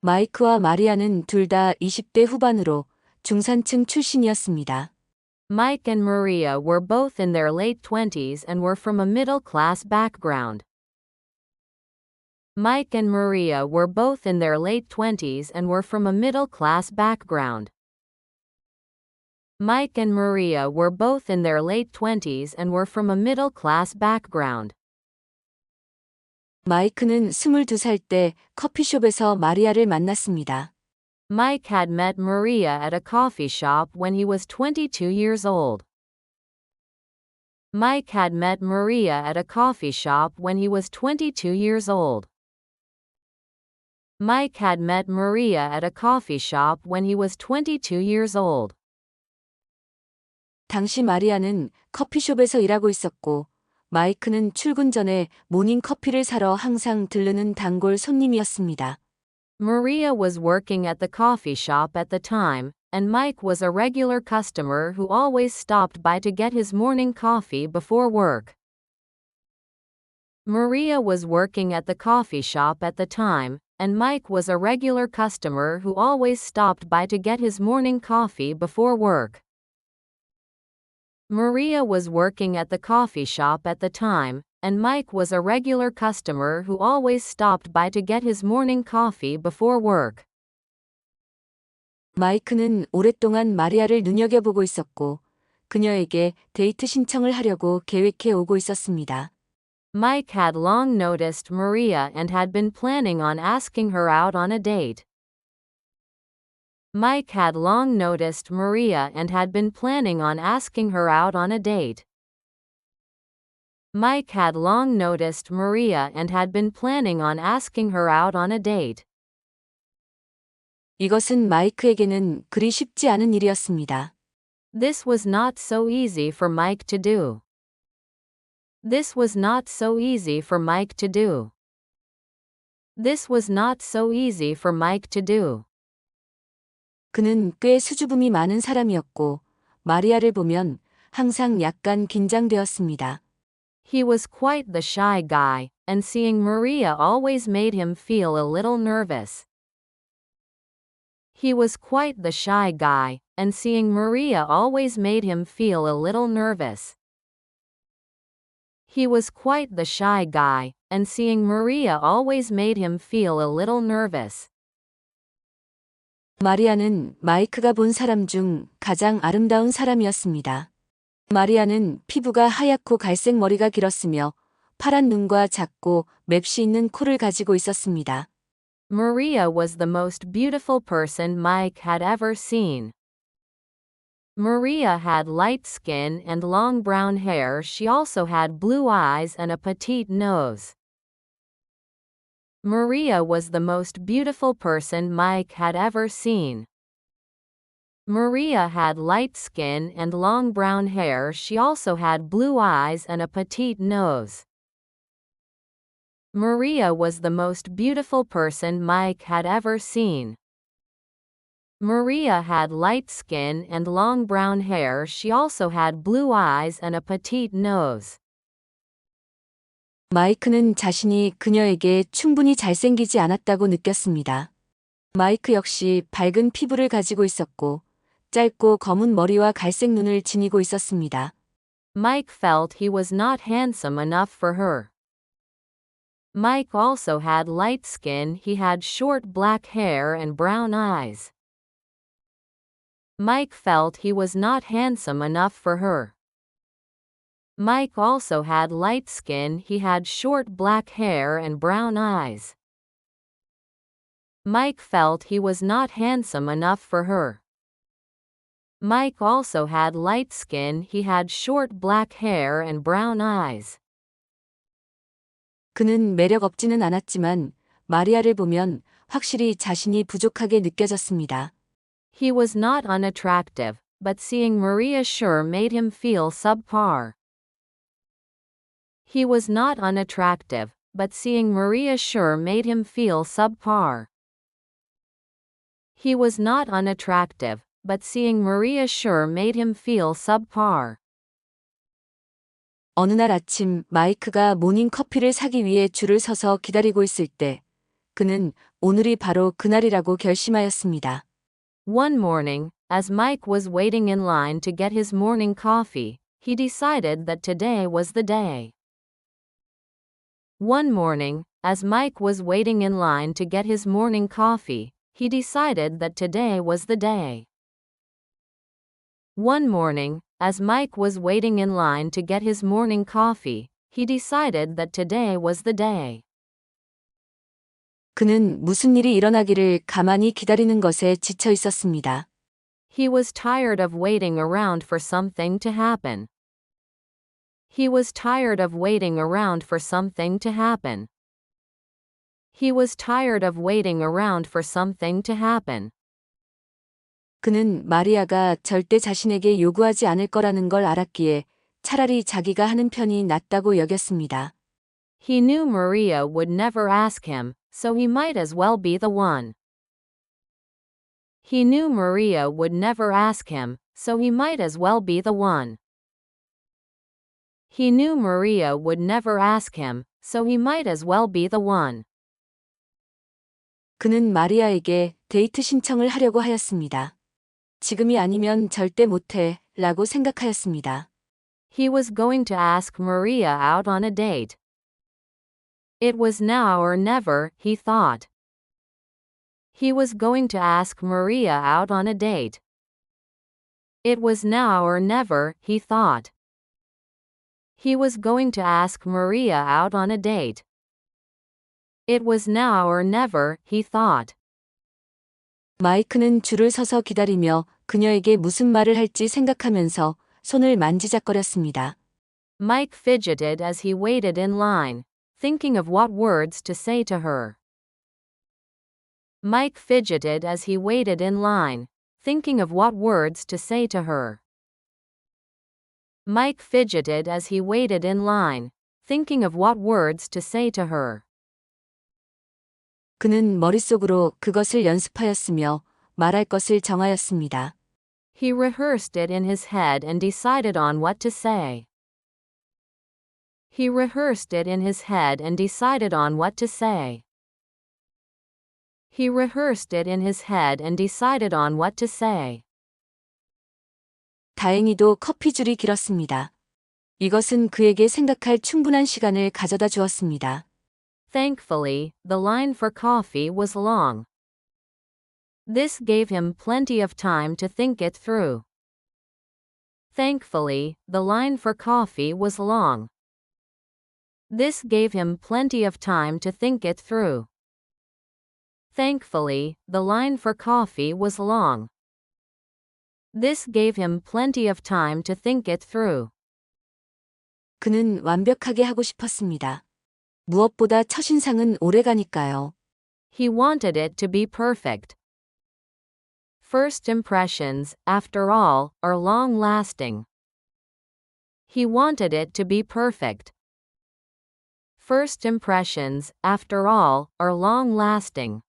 마이크와 마리아는 둘 다 20대 후반으로 중산층 출신이었습니다. Mike and Maria were both in their late 20s and were from a middle-class background. Mike and Maria were both in their late 20s and were from a middle-class background. Mike and Maria were both in their late 20s and were from a middle-class background. 마이크는 22살 때 커피숍에서 마리아를 만났습니다. Mike had met Maria at a coffee shop when he was 22 years old. Mike had met Maria at a coffee shop when he was 22 years old. Mike had met Maria at a coffee shop when he was 22 years old. 당시 마리아는 커피숍에서 일하고 있었고, 마이크는 출근 전에 모닝 커피를 사러 항상 들르는 단골 손님이었습니다. Maria was working at the coffee shop at the time, and Mike was a regular customer who always stopped by to get his morning coffee before work. Maria was working at the coffee shop at the time, and Mike was a regular customer who always stopped by to get his morning coffee before work. Maria was working at the coffee shop at the time, and Mike was a regular customer who always stopped by to get his morning coffee before work. 마이크는 오랫동안 마리아를 눈여겨보고 있었고, 그녀에게 데이트 신청을 하려고 계획해 오고 있었습니다. Mike had long noticed Maria and had been planning on asking her out on a date. Mike had long noticed Maria and had been planning on asking her out on a date. Mike had long noticed Maria and had been planning on asking her out on a date. 이것은 마이크에게는 그리 쉽지 않은 일이었습니다. This was not so easy for Mike to do. This was not so easy for Mike to do. This was not so easy for Mike to do. 그는 꽤 수줍음이 많은 사람이었고, 마리아를 보면 항상 약간 긴장되었습니다. He was quite the shy guy, and seeing Maria always made him feel a little nervous. He was quite the shy guy, and seeing Maria always made him feel a little nervous. He was quite the shy guy, and seeing Maria always made him feel a little nervous. 마리아는 마이크가 본 사람 중 가장 아름다운 사람이었습니다. 마리아는 피부가 하얗고 갈색 머리가 길었으며 파란 눈과 작고 맵시 있는 코를 가지고 있었습니다. Maria was the most beautiful person Mike had ever seen. Maria had light skin and long brown hair. She also had blue eyes and a petite nose. Maria was the most beautiful person Mike had ever seen. Maria had light skin and long brown hair. She also had blue eyes and a petite nose. Maria was the most beautiful person Mike had ever seen. Maria had light skin and long brown hair. She also had blue eyes and a petite nose. 마이크는 자신이 그녀에게 충분히 잘생기지 않았다고 느꼈습니다. 마이크 역시 밝은 피부를 가지고 있었고, 짧고 검은 머리와 갈색 눈을 지니고 있었습니다. Mike felt he was not handsome enough for her. Mike also had light skin. He had short black hair and brown eyes. Mike felt he was not handsome enough for her. Mike also had light skin. He had short black hair and brown eyes. Mike felt he was not handsome enough for her. Mike also had light skin. He had short black hair and brown eyes. 그는 매력 없지는 않았지만 마리아를 보면 확실히 자신이 부족하게 느껴졌습니다. He was not unattractive, but seeing Maria sure made him feel subpar. He was not unattractive, but seeing Maria sure made him feel subpar. He was not unattractive, but seeing Maria sure made him feel subpar. 어느 날 아침 마이크가 모닝 커피를 사기 위해 줄을 서서 기다리고 있을 때 그는 오늘이 바로 그날이라고 결심하였습니다. One morning, as Mike was waiting in line to get his morning coffee, he decided that today was the day. One morning, as Mike was waiting in line to get his morning coffee, he decided that today was the day. One morning, as Mike was waiting in line to get his morning coffee, he decided that today was the day. 그는 무슨 일이 일어나기를 가만히 기다리는 것에 지쳐 있었습니다. He was tired of waiting around for something to happen. He was tired of waiting around for something to happen. He was tired of waiting around for something to happen. 그는 마리아가 절대 자신에게 요구하지 않을 거라는 걸 알았기에 차라리 자기가 하는 편이 낫다고 여겼습니다. He knew Maria would never ask him, so he might as well be the one. He knew Maria would never ask him, so he might as well be the one. He knew Maria would never ask him, so he might as well be the one. 그는 마리아에게 데이트 신청을 하려고 하였습니다. 지금이 아니면 절대 못해 라고 생각하였습니다. He was going to ask Maria out on a date. It was now or never, he thought. He was going to ask Maria out on a date. It was now or never, he thought. He was going to ask Maria out on a date. It was now or never, he thought. 마이크는 줄을 서서 기다리며 그녀에게 무슨 말을 할지 생각하면서 손을 만지작거렸습니다. Mike fidgeted as he waited in line, thinking of what words to say to her. Mike fidgeted as he waited in line, thinking of what words to say to her. Mike fidgeted as he waited in line, thinking of what words to say to her. 그는 머릿속으로 그것을 연습하였으며 말할 것을 정하였습니다. He rehearsed it in his head and decided on what to say. He rehearsed it in his head and decided on what to say. He rehearsed it in his head and decided on what to say. 다행히도 커피줄이 길었습니다. 이것은 그에게 생각할 충분한 시간을 가져다 주었습니다. Thankfully, the line for coffee was long. This gave him plenty of time to think it through. Thankfully, the line for coffee was long. This gave him plenty of time to think it through. Thankfully, the line for coffee was long. This gave him plenty of time to think it through. 그는 완벽하게 하고 싶었습니다. 무엇보다 첫인상은 오래가니까요. He wanted it to be perfect. First impressions, after all, are long-lasting. He wanted it to be perfect. First impressions, after all, are long-lasting.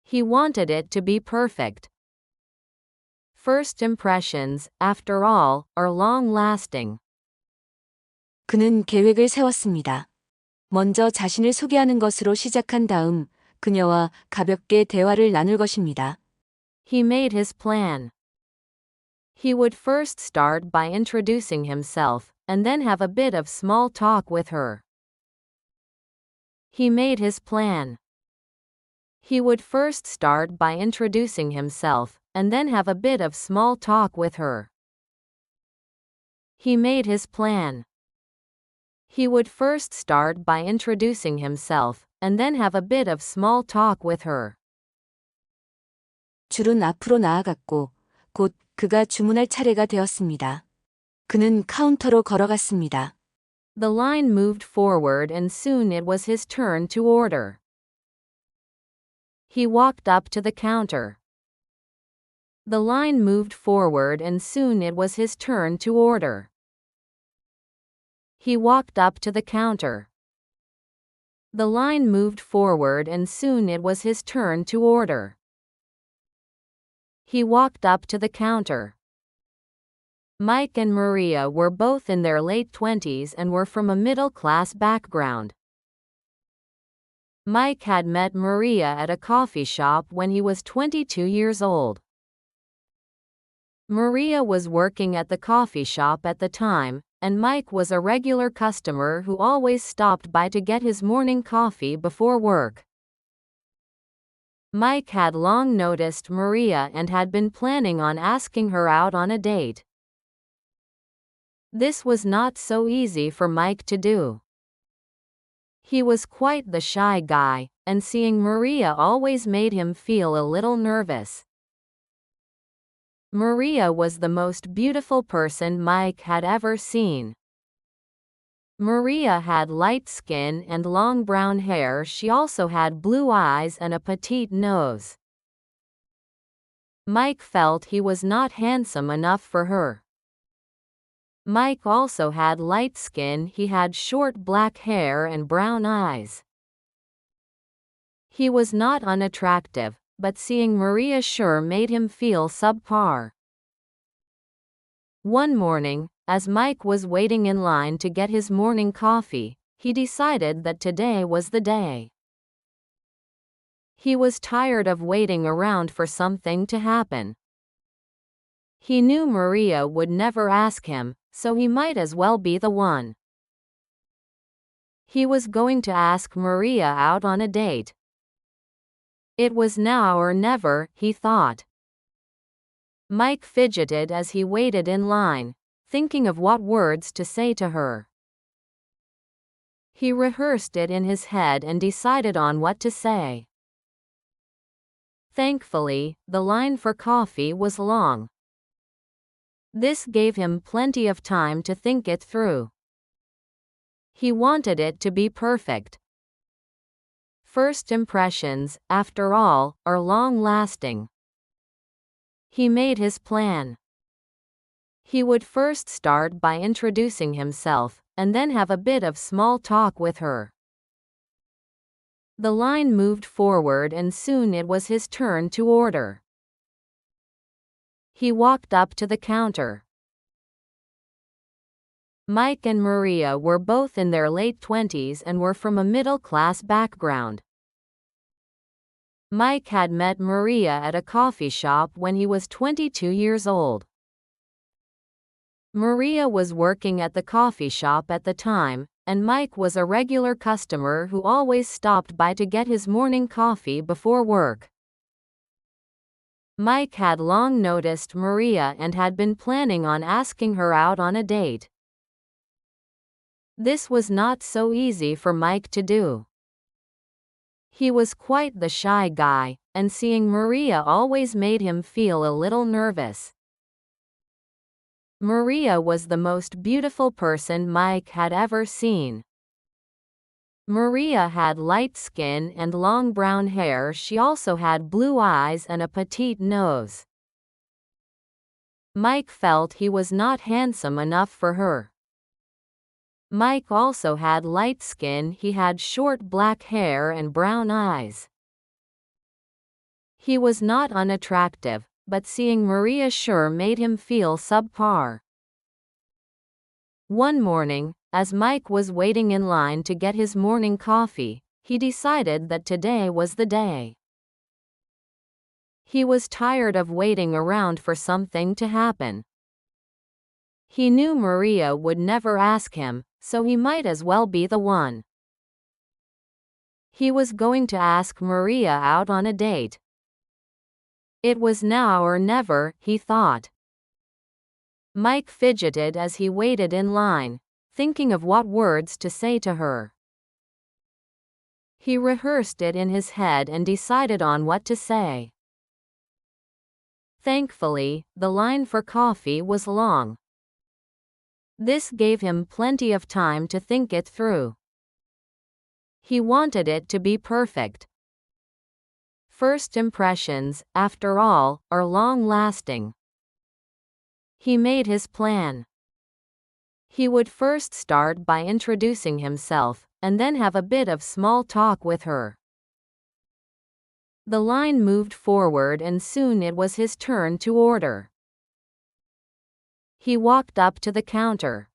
He wanted it to be perfect. First impressions, after all, are long-lasting. 그는 계획을 세웠습니다. 먼저 자신을 소개하는 것으로 시작한 다음 그녀와 가볍게 대화를 나눌 것입니다. He made his plan. He would first start by introducing himself, and then have a bit of small talk with her. He made his plan. He would first start by introducing himself, and then have a bit of small talk with her. He made his plan. He would first start by introducing himself, and then have a bit of small talk with her. 줄은 앞으로 나아갔고 곧 그가 주문할 차례가 되었습니다. 그는 카운터로 걸어갔습니다. The line moved forward and soon it was his turn to order. He walked up to the counter. The line moved forward and soon it was his turn to order. He walked up to the counter. The line moved forward and soon it was his turn to order. He walked up to the counter. Mike and Maria were both in their late 20s and were from a middle-class background. Mike had met Maria at a coffee shop when he was 22 years old. Maria was working at the coffee shop at the time, and Mike was a regular customer who always stopped by to get his morning coffee before work. Mike had long noticed Maria and had been planning on asking her out on a date. This was not so easy for Mike to do. He was quite the shy guy, and seeing Maria always made him feel a little nervous. Maria was the most beautiful person Mike had ever seen. Maria had light skin and long brown hair. She also had blue eyes and a petite nose. Mike felt he was not handsome enough for her. Mike also had light skin. He had short black hair and brown eyes. He was not unattractive, but seeing Maria sure made him feel subpar. One morning, as Mike was waiting in line to get his morning coffee, he decided that today was the day. He was tired of waiting around for something to happen. He knew Maria would never ask him, so he might as well be the one. He was going to ask Maria out on a date. It was now or never, he thought. Mike fidgeted as he waited in line, thinking of what words to say to her. He rehearsed it in his head and decided on what to say. Thankfully, the line for coffee was long. This gave him plenty of time to think it through. He wanted it to be perfect. First impressions, after all, are long-lasting. He made his plan. He would first start by introducing himself, and then have a bit of small talk with her. The line moved forward and soon it was his turn to order. He walked up to the counter. Mike and Maria were both in their late 20s and were from a middle-class background. Mike had met Maria at a coffee shop when he was 22 years old. Maria was working at the coffee shop at the time, and Mike was a regular customer who always stopped by to get his morning coffee before work. Mike had long noticed Maria and had been planning on asking her out on a date. This was not so easy for Mike to do. He was quite the shy guy, and seeing Maria always made him feel a little nervous. Maria was the most beautiful person Mike had ever seen. Maria had light skin and long brown hair. She also had blue eyes and a petite nose. Mike felt he was not handsome enough for her. Mike also had light skin. He had short black hair and brown eyes. He was not unattractive, but seeing Maria sure made him feel subpar. One morning, as Mike was waiting in line to get his morning coffee, he decided that today was the day. He was tired of waiting around for something to happen. He knew Maria would never ask him, so he might as well be the one. He was going to ask Maria out on a date. It was now or never, he thought. Mike fidgeted as he waited in line, thinking of what words to say to her. He rehearsed it in his head and decided on what to say. Thankfully, the line for coffee was long. This gave him plenty of time to think it through. He wanted it to be perfect. First impressions, after all, are long-lasting. He made his plan. He would first start by introducing himself, and then have a bit of small talk with her. The line moved forward and soon it was his turn to order. He walked up to the counter.